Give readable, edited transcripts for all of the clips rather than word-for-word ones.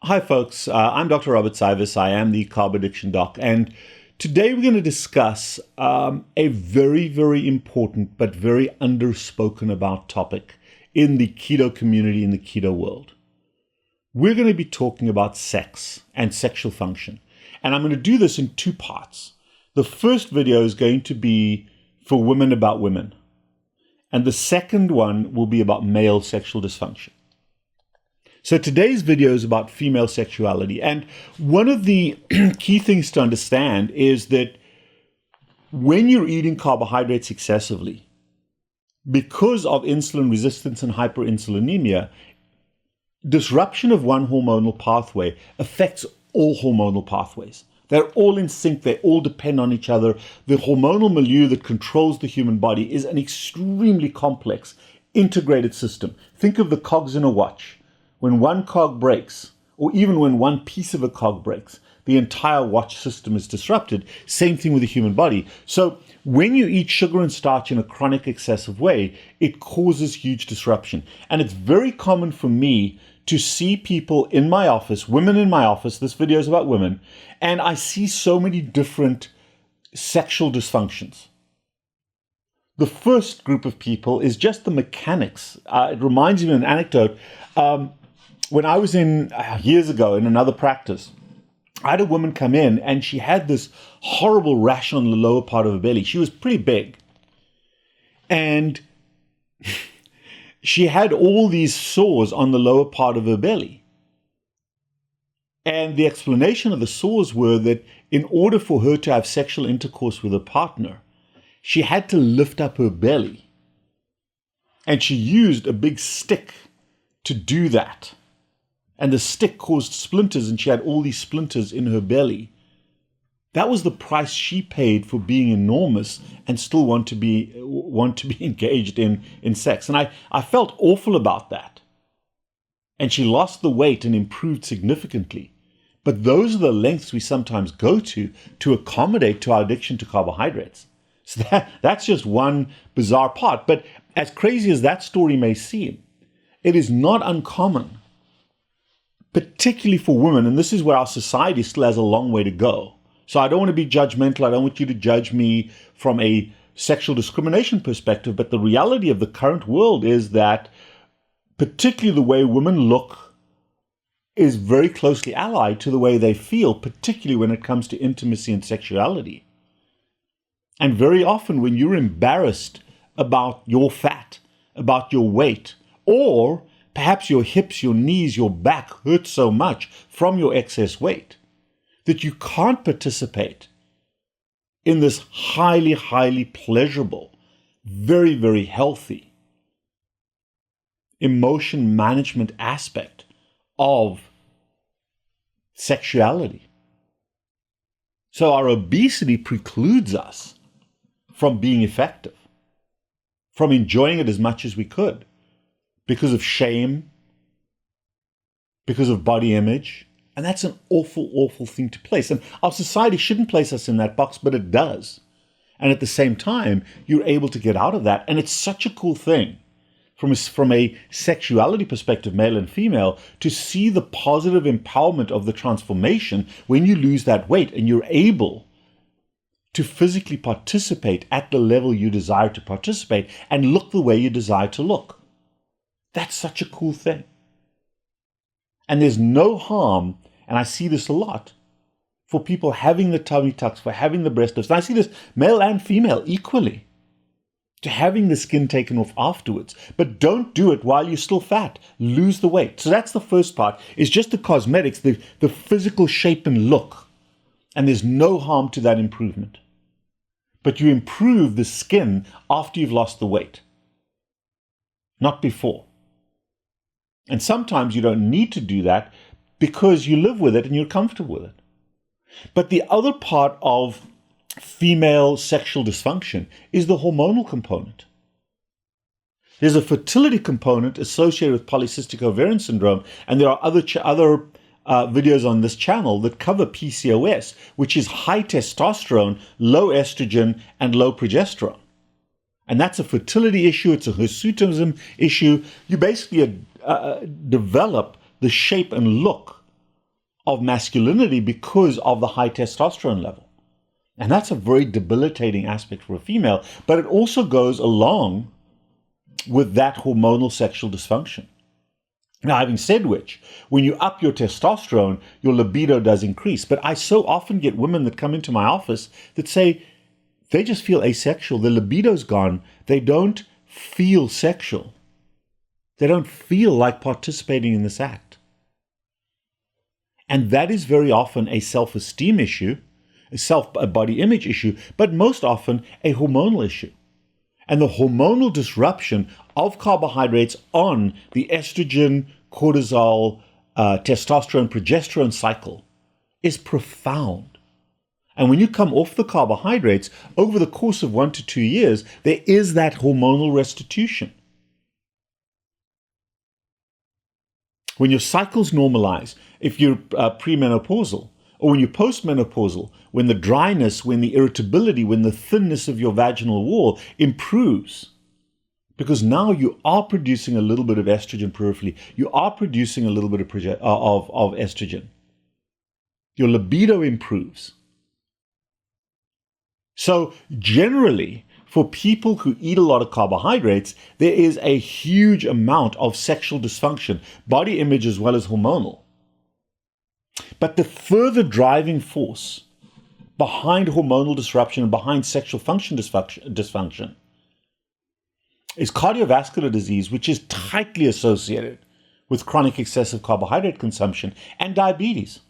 Hi folks, I'm Dr. Robert Cywes. I am the CarbAddictionDoc, and today we're going to discuss a very, very important but very underspoken about topic in the keto community, in the keto world. We're going to be talking about sex and sexual function, and I'm going to do this in two parts. The first video is going to be for women about women, and the second one will be about male sexual dysfunction. So today's video is about female sexuality. And one of the key things to understand is that when you're eating carbohydrates excessively, because of insulin resistance and hyperinsulinemia, disruption of one hormonal pathway affects all hormonal pathways. They're all in sync. They all depend on each other. The hormonal milieu that controls the human body is an extremely complex, integrated system. Think of the cogs in a watch. When one cog breaks, or even when one piece of a cog breaks, the entire watch system is disrupted. Same thing with the human body. So when you eat sugar and starch in a chronic, excessive way, it causes huge disruption. And it's very common for me to see people in my office, women in my office, this video is about women, and I see so many different sexual dysfunctions. The first group of people is just the mechanics. It reminds me of an anecdote. When I was years ago in another practice, I had a woman come in and she had this horrible rash on the lower part of her belly. She was pretty big. And she had all these sores on the lower part of her belly. And the explanation of the sores were that in order for her to have sexual intercourse with her partner, she had to lift up her belly. And she used a big stick to do that. And the stick caused splinters, and she had all these splinters in her belly. That was the price she paid for being enormous and still want to be engaged in sex. And I felt awful about that. And she lost the weight and improved significantly. But those are the lengths we sometimes go to accommodate to our addiction to carbohydrates. So that's just one bizarre part. But as crazy as that story may seem, it is not uncommon, particularly for women, and this is where our society still has a long way to go. So I don't want to be judgmental. I don't want you to judge me from a sexual discrimination perspective, but the reality of the current world is that particularly the way women look is very closely allied to the way they feel, particularly when it comes to intimacy and sexuality. And very often when you're embarrassed about your fat, about your weight, or perhaps your hips, your knees, your back hurt so much from your excess weight that you can't participate in this highly, highly pleasurable, very, very healthy emotion management aspect of sexuality. So our obesity precludes us from being effective, from enjoying it as much as we could, because of shame, because of body image. And that's an awful, awful thing to place. And our society shouldn't place us in that box, but it does. And at the same time, you're able to get out of that. And it's such a cool thing from a sexuality perspective, male and female, to see the positive empowerment of the transformation when you lose that weight and you're able to physically participate at the level you desire to participate and look the way you desire to look. That's such a cool thing. And there's no harm, and I see this a lot, for people having the tummy tucks, for having the breast lifts. And I see this male and female equally, to having the skin taken off afterwards. But don't do it while you're still fat. Lose the weight. So that's the first part, is just the cosmetics, the physical shape and look. And there's no harm to that improvement. But you improve the skin after you've lost the weight, not before. And sometimes you don't need to do that because you live with it and you're comfortable with it. But the other part of female sexual dysfunction is the hormonal component. There's a fertility component associated with polycystic ovarian syndrome, and there are other videos on this channel that cover PCOS, which is high testosterone, low estrogen, and low progesterone. And that's a fertility issue. It's a hirsutism issue. You basically develop the shape and look of masculinity because of the high testosterone level. And that's a very debilitating aspect for a female, but it also goes along with that hormonal sexual dysfunction. Now, having said which, when you up your testosterone, your libido does increase. But I so often get women that come into my office that say they just feel asexual. The libido's gone. They don't feel sexual. They don't feel like participating in this act. And that is very often a self-esteem issue, a body image issue, but most often a hormonal issue. And the hormonal disruption of carbohydrates on the estrogen, cortisol, testosterone, progesterone cycle is profound. And when you come off the carbohydrates, over the course of 1 to 2 years, there is that hormonal restitution. When your cycles normalize, if you're premenopausal, or when you're postmenopausal, when the dryness, when the irritability, when the thinness of your vaginal wall improves, because now you are producing a little bit of estrogen peripherally, you are producing a little bit of estrogen. Your libido improves. So generally, for people who eat a lot of carbohydrates, there is a huge amount of sexual dysfunction, body image as well as hormonal. But the further driving force behind hormonal disruption and behind sexual function dysfunction is cardiovascular disease, which is tightly associated with chronic excessive carbohydrate consumption, and diabetes.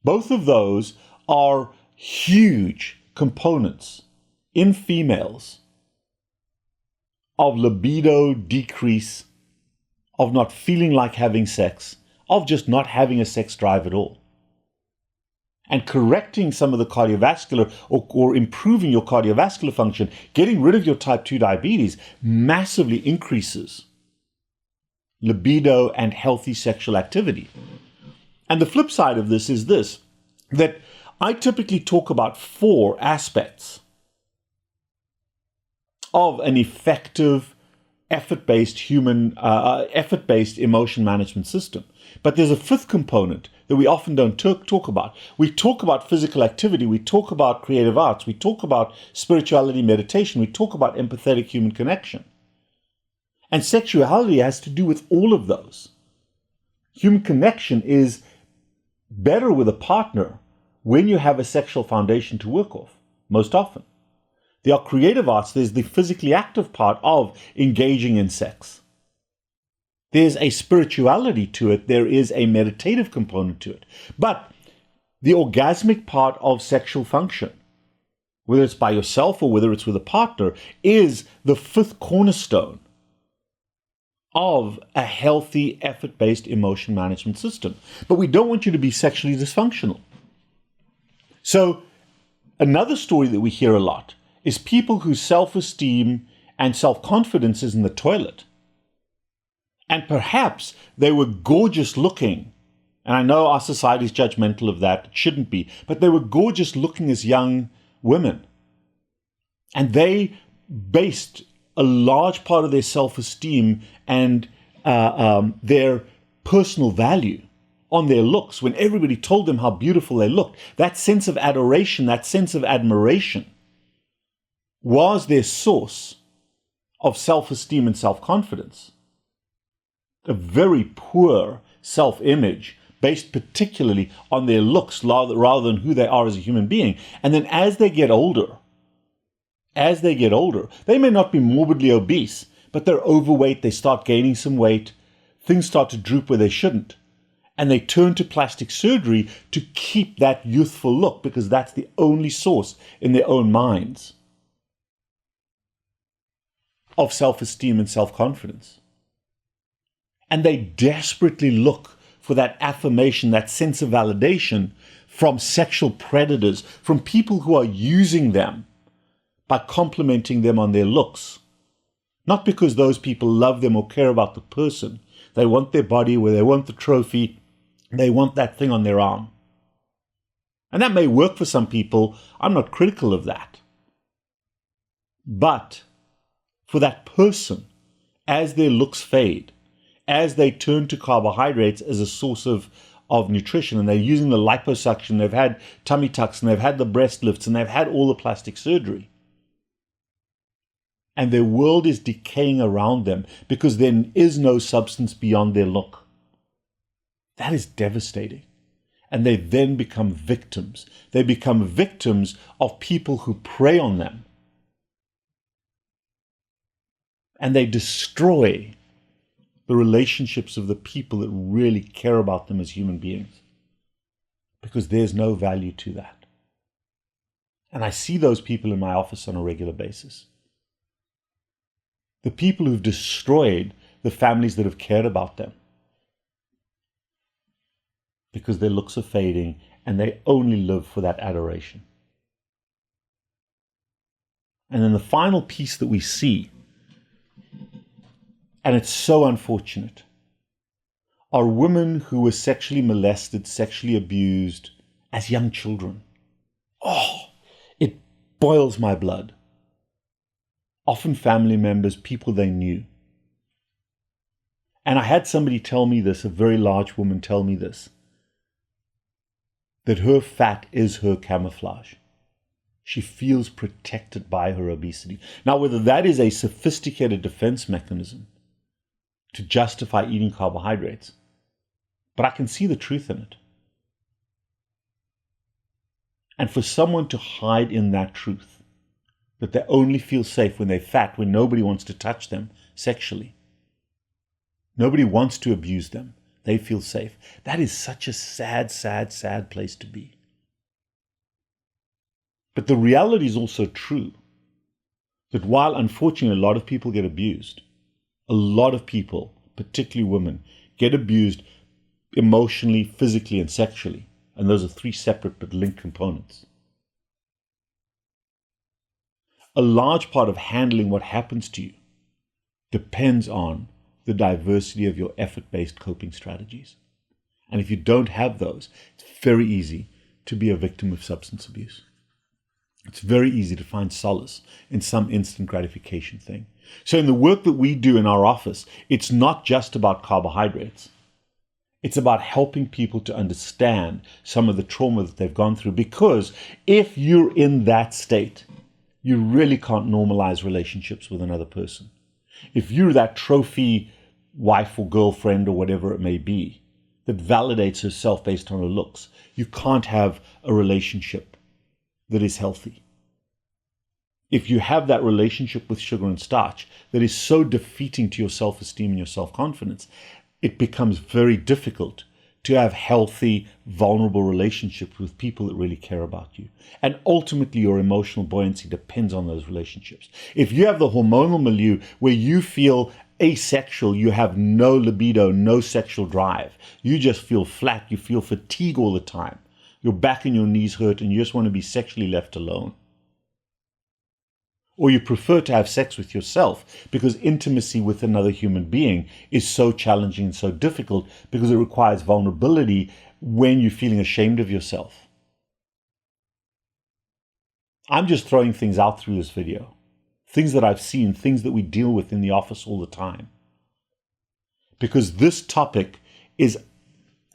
Both of those are huge components in females of libido decrease, of not feeling like having sex, of just not having a sex drive at all. And correcting some of the cardiovascular or improving your cardiovascular function, getting rid of your type 2 diabetes massively increases libido and healthy sexual activity. And the flip side of this is this, that I typically talk about 4 aspects of an effective effort-based emotion management system. But there's a 5th component that we often don't talk about. We talk about physical activity, we talk about creative arts, we talk about spirituality, meditation, we talk about empathetic human connection. And sexuality has to do with all of those. Human connection is better with a partner when you have a sexual foundation to work off, most often. There are creative arts, there's the physically active part of engaging in sex. There's a spirituality to it, there is a meditative component to it. But the orgasmic part of sexual function, whether it's by yourself or whether it's with a partner, is the 5th cornerstone of a healthy, effort-based emotion management system. But we don't want you to be sexually dysfunctional. So another story that we hear a lot is people whose self-esteem and self-confidence is in the toilet. And perhaps they were gorgeous looking, and I know our society is judgmental of that, it shouldn't be, but they were gorgeous looking as young women. And they based a large part of their self-esteem and their personal value on their looks. When everybody told them how beautiful they looked, that sense of adoration, that sense of admiration was their source of self-esteem and self-confidence. A very poor self-image based particularly on their looks rather than who they are as a human being. And then as they get older, they may not be morbidly obese, but they're overweight, they start gaining some weight, things start to droop where they shouldn't. And they turn to plastic surgery to keep that youthful look because that's the only source in their own minds of self-esteem and self-confidence. And they desperately look for that affirmation, that sense of validation from sexual predators, from people who are using them by complimenting them on their looks. Not because those people love them or care about the person. They want their body, where they want the trophy, they want that thing on their arm. And that may work for some people. I'm not critical of that. But for that person, as their looks fade, as they turn to carbohydrates as a source of of nutrition, and they're using the liposuction, they've had tummy tucks, and they've had the breast lifts, and they've had all the plastic surgery. And their world is decaying around them because there is no substance beyond their look. That is devastating. And they then become victims. They become victims of people who prey on them. And they destroy the relationships of the people that really care about them as human beings, because there's no value to that. And I see those people in my office on a regular basis. The people who've destroyed the families that have cared about them because their looks are fading and they only live for that adoration. And then the final piece that we see, and it's so unfortunate, are women who were sexually molested, sexually abused as young children. Oh, it boils my blood. Often family members, people they knew. And I had somebody tell me this, a very large woman tell me this, that her fat is her camouflage. She feels protected by her obesity. Now, whether that is a sophisticated defense mechanism to justify eating carbohydrates, but I can see the truth in it. And for someone to hide in that truth, that they only feel safe when they're fat, when nobody wants to touch them sexually, nobody wants to abuse them, they feel safe. That is such a sad, sad, sad place to be. But the reality is also true that while unfortunately a lot of people get abused, a lot of people, particularly women, get abused emotionally, physically, and sexually. And those are three separate but linked components. A large part of handling what happens to you depends on the diversity of your effort-based coping strategies. And if you don't have those, it's very easy to be a victim of substance abuse. It's very easy to find solace in some instant gratification thing. So in the work that we do in our office, it's not just about carbohydrates. It's about helping people to understand some of the trauma that they've gone through. Because if you're in that state, you really can't normalize relationships with another person. If you're that trophy wife or girlfriend or whatever it may be that validates herself based on her looks, you can't have a relationship that is healthy. If you have that relationship with sugar and starch that is so defeating to your self-esteem and your self-confidence, it becomes very difficult to have healthy, vulnerable relationships with people that really care about you. And ultimately, your emotional buoyancy depends on those relationships. If you have the hormonal milieu where you feel asexual, you have no libido, no sexual drive, you just feel flat, you feel fatigue all the time, your back and your knees hurt, and you just want to be sexually left alone. Or you prefer to have sex with yourself because intimacy with another human being is so challenging and so difficult because it requires vulnerability when you're feeling ashamed of yourself. I'm just throwing things out through this video. Things that I've seen, things that we deal with in the office all the time. Because this topic is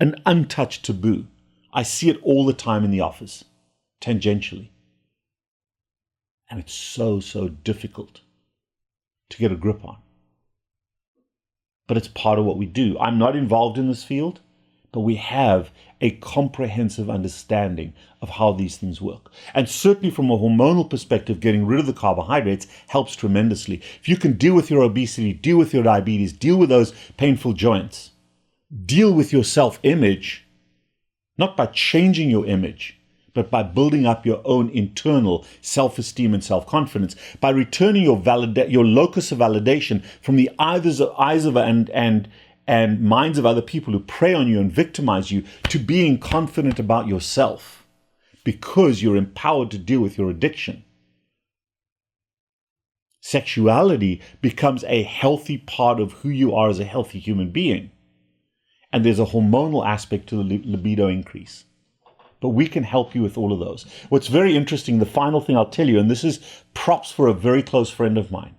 an untouched taboo. I see it all the time in the office, tangentially. And it's so, so difficult to get a grip on. But it's part of what we do. I'm not involved in this field, but we have a comprehensive understanding of how these things work. And certainly from a hormonal perspective, getting rid of the carbohydrates helps tremendously. If you can deal with your obesity, deal with your diabetes, deal with those painful joints, deal with your self-image, not by changing your image, but by building up your own internal self-esteem and self-confidence, by returning your locus of validation from the eyes of and minds of other people who prey on you and victimize you to being confident about yourself because you're empowered to deal with your addiction. Sexuality becomes a healthy part of who you are as a healthy human being. And there's a hormonal aspect to the libido increase. But we can help you with all of those. What's very interesting, the final thing I'll tell you, and this is props for a very close friend of mine.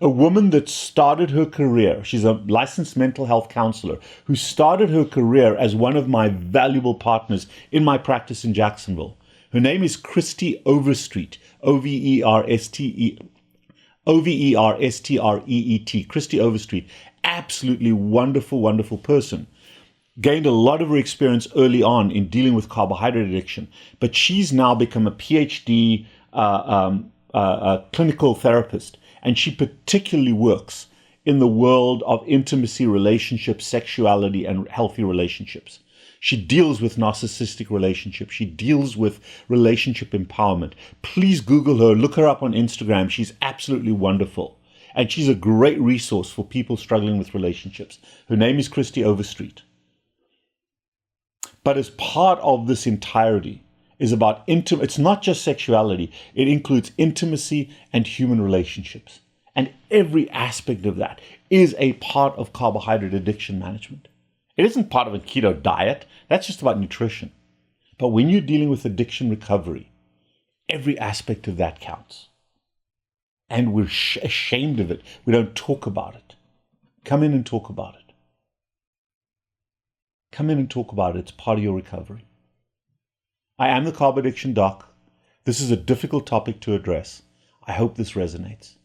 A woman that started her career, she's a licensed mental health counselor, who started her career as one of my valuable partners in my practice in Jacksonville. Her name is Christy Overstreet, Overstreet, Christy Overstreet. Absolutely wonderful, wonderful person. Gained a lot of her experience early on in dealing with carbohydrate addiction, but she's now become a Ph.D. Clinical therapist, and she particularly works in the world of intimacy, relationships, sexuality, and healthy relationships. She deals with narcissistic relationships. She deals with relationship empowerment. Please Google her, look her up on Instagram. She's absolutely wonderful. And she's a great resource for people struggling with relationships. Her name is Christy Overstreet. But as part of this entirety is about it's not just sexuality. It includes intimacy and human relationships. And every aspect of that is a part of carbohydrate addiction management. It isn't part of a keto diet. That's just about nutrition. But when you're dealing with addiction recovery, every aspect of that counts. And we're ashamed of it. We don't talk about it. Come in and talk about it. Come in and talk about it. It's part of your recovery. I am the Carb Addiction Doc. This is a difficult topic to address. I hope this resonates.